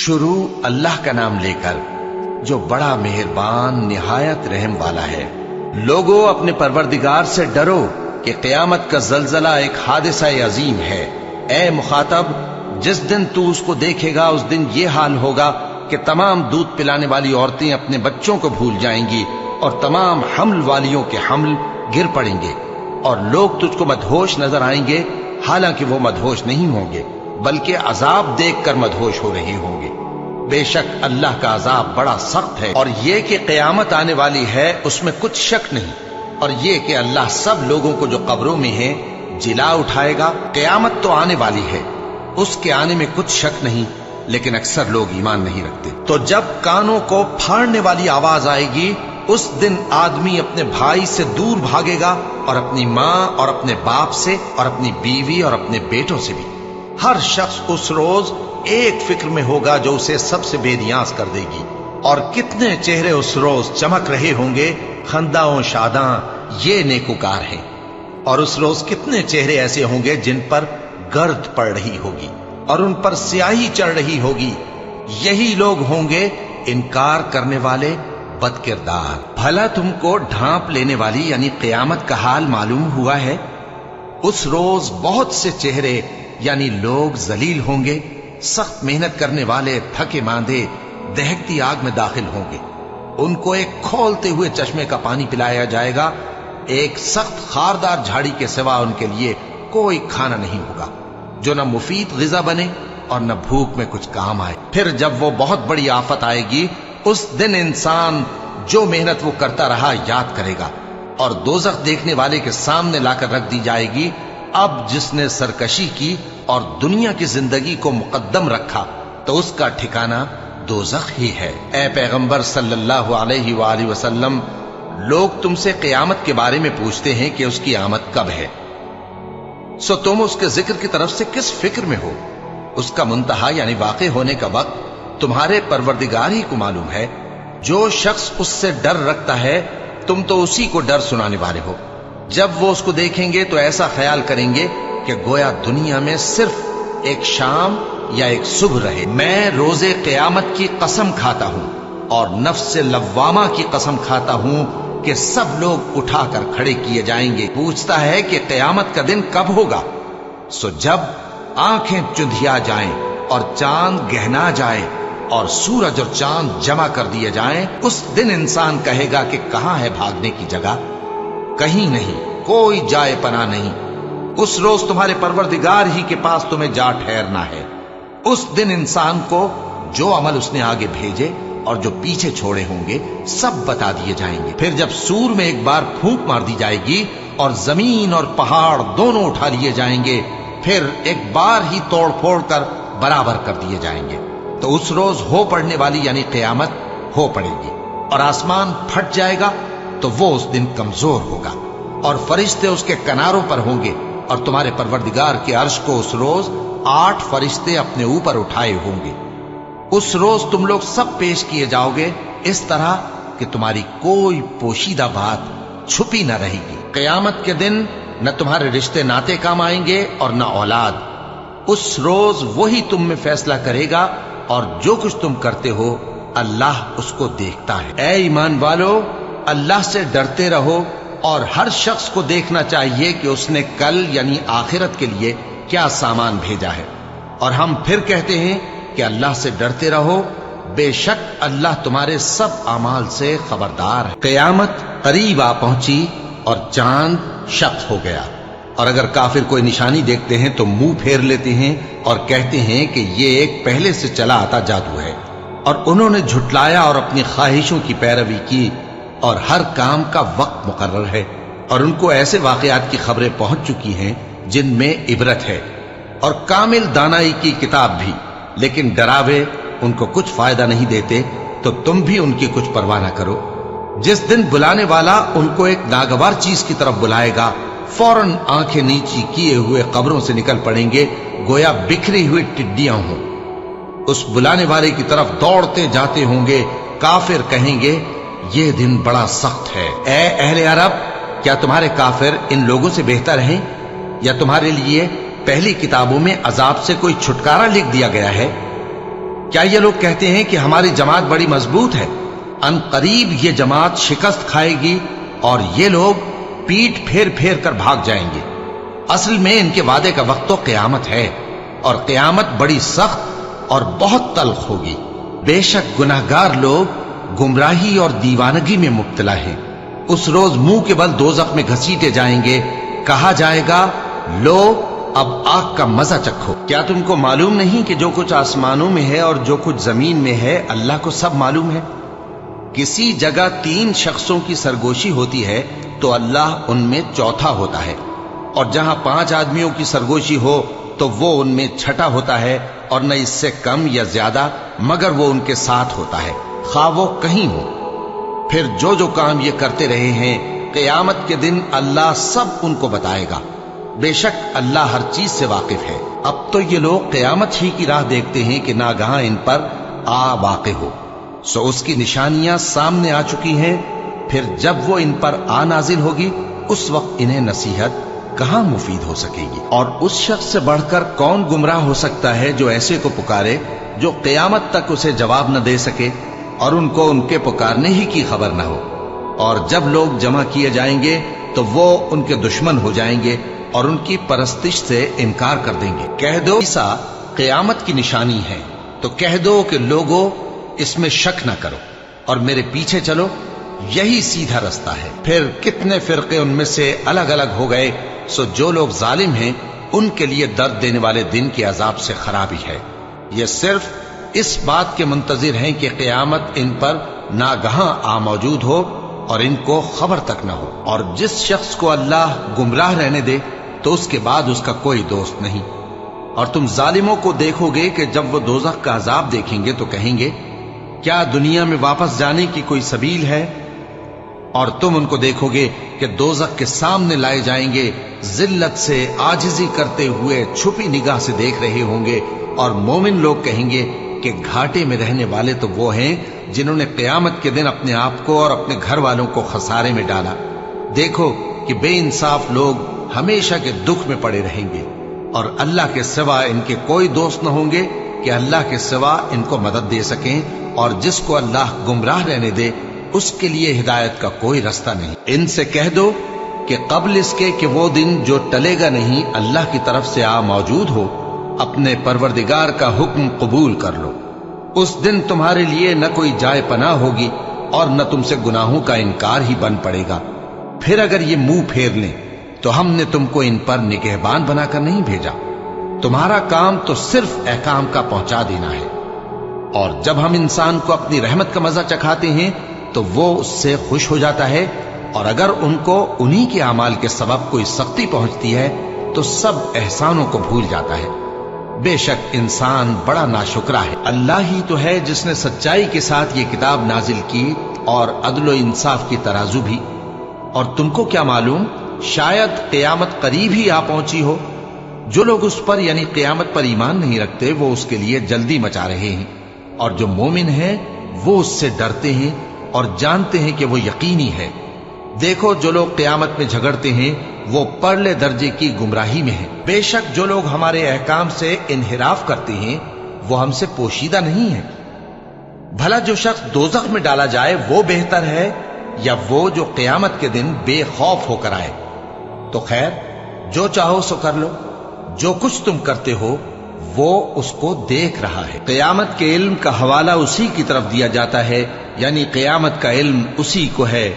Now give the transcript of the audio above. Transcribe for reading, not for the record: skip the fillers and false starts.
شروع اللہ کا نام لے کر جو بڑا مہربان نہایت رحم والا ہے۔ لوگو اپنے پروردگار سے ڈرو کہ قیامت کا زلزلہ ایک حادثہ عظیم ہے۔ اے مخاطب، جس دن تو اس کو دیکھے گا اس دن یہ حال ہوگا کہ تمام دودھ پلانے والی عورتیں اپنے بچوں کو بھول جائیں گی اور تمام حمل والیوں کے حمل گر پڑیں گے، اور لوگ تجھ کو مدہوش نظر آئیں گے، حالانکہ وہ مدہوش نہیں ہوں گے بلکہ عذاب دیکھ کر مدہوش ہو رہے ہوں گے۔ بے شک اللہ کا عذاب بڑا سخت ہے، اور یہ کہ قیامت آنے والی ہے اس میں کچھ شک نہیں، اور یہ کہ اللہ سب لوگوں کو جو قبروں میں ہیں جلا اٹھائے گا۔ قیامت تو آنے والی ہے، اس کے آنے میں کچھ شک نہیں، لیکن اکثر لوگ ایمان نہیں رکھتے۔ تو جب کانوں کو پھاڑنے والی آواز آئے گی اس دن آدمی اپنے بھائی سے دور بھاگے گا، اور اپنی ماں اور اپنے باپ سے اور اپنی بیوی اور اپنے بیٹوں سے بھی۔ ہر شخص اس روز ایک فکر میں ہوگا جو اسے سب سے بے نیاز کر دے گی، اور کتنے چہرے اس روز چمک رہے ہوں گے، خنداں و شاداں یہ نیکوکار ہیں، اور اس روز کتنے چہرے ایسے ہوں گے جن پر گرد پڑ رہی ہوگی اور ان پر سیاہی چڑھ رہی ہوگی، یہی لوگ ہوں گے انکار کرنے والے بد کردار۔ بھلا تم کو ڈھانپ لینے والی یعنی قیامت کا حال معلوم ہوا ہے؟ اس روز بہت سے چہرے یعنی لوگ ذلیل ہوں گے، سخت محنت کرنے والے تھکے ماندے دہکتی آگ میں داخل ہوں گے۔ ان کو ایک کھولتے ہوئے چشمے کا پانی پلایا جائے گا، ایک سخت خاردار جھاڑی کے سوا ان کے لیے کوئی کھانا نہیں ہوگا جو نہ مفید غذا بنے اور نہ بھوک میں کچھ کام آئے۔ پھر جب وہ بہت بڑی آفت آئے گی اس دن انسان جو محنت وہ کرتا رہا یاد کرے گا، اور دوزخ دیکھنے والے کے سامنے لا کر رکھ دی جائے گی۔ اب جس نے سرکشی کی اور دنیا کی زندگی کو مقدم رکھا تو اس کا ٹھکانہ دوزخ ہی ہے۔ اے پیغمبر صلی اللہ علیہ وآلہ وسلم، لوگ تم سے قیامت کے بارے میں پوچھتے ہیں کہ اس کی آمد کب ہے، سو تم اس کے ذکر کی طرف سے کس فکر میں ہو؟ اس کا منتہا یعنی واقع ہونے کا وقت تمہارے پروردگار ہی کو معلوم ہے۔ جو شخص اس سے ڈر رکھتا ہے تم تو اسی کو ڈر سنانے والے ہو۔ جب وہ اس کو دیکھیں گے تو ایسا خیال کریں گے کہ گویا دنیا میں صرف ایک شام یا ایک صبح رہے۔ میں روز قیامت کی قسم کھاتا ہوں اور نفس لوامہ کی قسم کھاتا ہوں کہ سب لوگ اٹھا کر کھڑے کیے جائیں گے۔ پوچھتا ہے کہ قیامت کا دن کب ہوگا؟ سو جب آنکھیں چندھیا جائیں اور چاند گہنا جائے اور سورج اور چاند جمع کر دیے جائیں، اس دن انسان کہے گا کہ کہاں ہے بھاگنے کی جگہ؟ کہیں نہیں، کوئی جائے پناہ نہیں۔ اس روز تمہارے پروردگار ہی کے پاس تمہیں جا ٹھہرنا ہے۔ اس دن انسان کو جو عمل اس نے آگے بھیجے اور جو پیچھے چھوڑے ہوں گے سب بتا دیے جائیں گے۔ پھر جب سور میں ایک بار پھونک مار دی جائے گی اور زمین اور پہاڑ دونوں اٹھا لیے جائیں گے، پھر ایک بار ہی توڑ پھوڑ کر برابر کر دیے جائیں گے، تو اس روز ہو پڑنے والی یعنی قیامت ہو پڑے گی، اور آسمان پھٹ جائے گا تو وہ اس دن کمزور ہوگا، اور فرشتے اس کے کناروں پر ہوں گے، اور تمہارے پروردگار کے عرش کو اس روز 8 فرشتے اپنے اوپر اٹھائے ہوں گے۔ اس روز تم لوگ سب پیش کیے جاؤ گے اس طرح کہ تمہاری کوئی پوشیدہ بات چھپی نہ رہے گی۔ قیامت کے دن نہ تمہارے رشتے ناتے کام آئیں گے اور نہ اولاد۔ اس روز وہی تم میں فیصلہ کرے گا، اور جو کچھ تم کرتے ہو اللہ اس کو دیکھتا ہے۔ اے ایمان والو، اللہ سے ڈرتے رہو، اور ہر شخص کو دیکھنا چاہیے کہ اس نے کل یعنی آخرت کے لیے کیا سامان بھیجا ہے۔ اور ہم پھر کہتے ہیں کہ اللہ سے ڈرتے رہو، بے شک اللہ تمہارے سب اعمال سے خبردار ہے۔ قیامت قریب آ پہنچی اور چاند شق ہو گیا، اور اگر کافر کوئی نشانی دیکھتے ہیں تو منہ پھیر لیتے ہیں اور کہتے ہیں کہ یہ ایک پہلے سے چلا آتا جادو ہے، اور انہوں نے جھٹلایا اور اپنی خواہشوں کی پیروی کی، اور ہر کام کا وقت مقرر ہے، اور ان کو ایسے واقعات کی خبریں پہنچ چکی ہیں جن میں عبرت ہے، اور کامل دانائی کی کتاب بھی، لیکن ڈراوے ان کو کچھ فائدہ نہیں دیتے، تو تم بھی ان کی کچھ پرواہ نہ کرو۔ جس دن بلانے والا ان کو ایک ناگوار چیز کی طرف بلائے گا، فوراً آنکھیں نیچی کیے ہوئے قبروں سے نکل پڑیں گے گویا بکھری ہوئی ٹڈیاں ہوں۔ اس بلانے والے کی طرف دوڑتے جاتے ہوں گے۔ کافر کہیں گے یہ دن بڑا سخت ہے۔ اے اہل عرب، کیا تمہارے کافر ان لوگوں سے بہتر ہیں، یا تمہارے لیے پہلی کتابوں میں عذاب سے کوئی چھٹکارا لکھ دیا گیا ہے؟ کیا یہ لوگ کہتے ہیں کہ ہماری جماعت بڑی مضبوط ہے؟ ان قریب یہ جماعت شکست کھائے گی اور یہ لوگ پیٹ پھیر پھیر کر بھاگ جائیں گے۔ اصل میں ان کے وعدے کا وقت تو قیامت ہے، اور قیامت بڑی سخت اور بہت تلخ ہوگی۔ بے شک گناہگار لوگ گمراہی اور دیوانگی میں مبتلا ہیں۔ اس روز منہ کے بل دوزخ میں گھسیٹے جائیں گے، کہا جائے گا لو اب آگ کا مزہ چکھو۔ کیا تم کو معلوم نہیں کہ جو کچھ آسمانوں میں ہے اور جو کچھ زمین میں ہے اللہ کو سب معلوم ہے؟ کسی جگہ 3 شخصوں کی سرگوشی ہوتی ہے تو اللہ ان میں چوتھا ہوتا ہے، اور جہاں 5 آدمیوں کی سرگوشی ہو تو وہ ان میں چھٹا ہوتا ہے، اور نہ اس سے کم یا زیادہ مگر وہ ان کے ساتھ ہوتا ہے، خواہ وہ کہیں ہو۔ پھر جو جو کام یہ کرتے رہے ہیں قیامت کے دن اللہ سب ان کو بتائے گا۔ بے شک اللہ ہر چیز سے واقف ہے۔ اب تو یہ لوگ قیامت ہی کی راہ دیکھتے ہیں کہ ناگہاں ان پر آ واقع ہو، سو اس کی نشانیاں سامنے آ چکی ہیں۔ پھر جب وہ ان پر آ نازل ہوگی اس وقت انہیں نصیحت کہاں مفید ہو سکے گی؟ اور اس شخص سے بڑھ کر کون گمراہ ہو سکتا ہے جو ایسے کو پکارے جو قیامت تک اسے جواب نہ دے سکے اور ان کو ان کے پکارنے ہی کی خبر نہ ہو۔ اور جب لوگ جمع کیے جائیں گے تو وہ ان کے دشمن ہو جائیں گے اور ان کی پرستش سے انکار کر دیں گے۔ کہہ دو عیسیٰ قیامت کی نشانی ہے، تو کہہ دو کہ لوگوں اس میں شک نہ کرو اور میرے پیچھے چلو، یہی سیدھا رستہ ہے۔ پھر کتنے فرقے ان میں سے الگ الگ ہو گئے، سو جو لوگ ظالم ہیں ان کے لیے درد دینے والے دن کے عذاب سے خرابی ہے۔ یہ صرف اس بات کے منتظر ہیں کہ قیامت ان پر ناگہاں آ موجود ہو اور ان کو خبر تک نہ ہو۔ اور جس شخص کو اللہ گمراہ رہنے دے تو اس کے بعد اس کا کوئی دوست نہیں۔ اور تم ظالموں کو دیکھو گے کہ جب وہ دوزخ کا عذاب دیکھیں گے تو کہیں گے کیا دنیا میں واپس جانے کی کوئی سبیل ہے؟ اور تم ان کو دیکھو گے کہ دوزخ کے سامنے لائے جائیں گے، ذلت سے عاجزی کرتے ہوئے چھپی نگاہ سے دیکھ رہے ہوں گے، اور مومن لوگ کہیں گے کہ گھاٹے میں رہنے والے تو وہ ہیں جنہوں نے قیامت کے دن اپنے آپ کو اور اپنے گھر والوں کو خسارے میں ڈالا۔ دیکھو کہ بے انصاف لوگ ہمیشہ کے دکھ میں پڑے رہیں گے، اور اللہ کے سوا ان کے کوئی دوست نہ ہوں گے کہ اللہ کے سوا ان کو مدد دے سکیں، اور جس کو اللہ گمراہ رہنے دے اس کے لیے ہدایت کا کوئی رستہ نہیں۔ ان سے کہہ دو کہ قبل اس کے کہ وہ دن جو ٹلے گا نہیں اللہ کی طرف سے آ موجود ہو، اپنے پروردگار کا حکم قبول کر لو۔ اس دن تمہارے لیے نہ کوئی جائے پناہ ہوگی اور نہ تم سے گناہوں کا انکار ہی بن پڑے گا۔ پھر اگر یہ منہ پھیر لیں تو ہم نے تم کو ان پر نگہبان بنا کر نہیں بھیجا، تمہارا کام تو صرف احکام کا پہنچا دینا ہے۔ اور جب ہم انسان کو اپنی رحمت کا مزہ چکھاتے ہیں تو وہ اس سے خوش ہو جاتا ہے، اور اگر ان کو انہی کے اعمال کے سبب کوئی سختی پہنچتی ہے تو سب احسانوں کو بھول جاتا ہے۔ بے شک انسان بڑا ناشکرا ہے۔ اللہ ہی تو ہے جس نے سچائی کے ساتھ یہ کتاب نازل کی اور عدل و انصاف کی ترازو بھی۔ اور تم کو کیا معلوم، شاید قیامت قریب ہی آ پہنچی ہو۔ جو لوگ اس پر یعنی قیامت پر ایمان نہیں رکھتے وہ اس کے لیے جلدی مچا رہے ہیں، اور جو مومن ہیں وہ اس سے ڈرتے ہیں اور جانتے ہیں کہ وہ یقینی ہے۔ دیکھو جو لوگ قیامت میں جھگڑتے ہیں وہ پرلے درجے کی گمراہی میں ہیں۔ بے شک جو لوگ ہمارے احکام سے انحراف کرتے ہیں وہ ہم سے پوشیدہ نہیں ہیں۔ بھلا جو شخص دوزخ میں ڈالا جائے وہ بہتر ہے یا وہ جو قیامت کے دن بے خوف ہو کر آئے؟ تو خیر جو چاہو سو کر لو، جو کچھ تم کرتے ہو وہ اس کو دیکھ رہا ہے۔ قیامت کے علم کا حوالہ اسی کی طرف دیا جاتا ہے، یعنی قیامت کا علم اسی کو ہے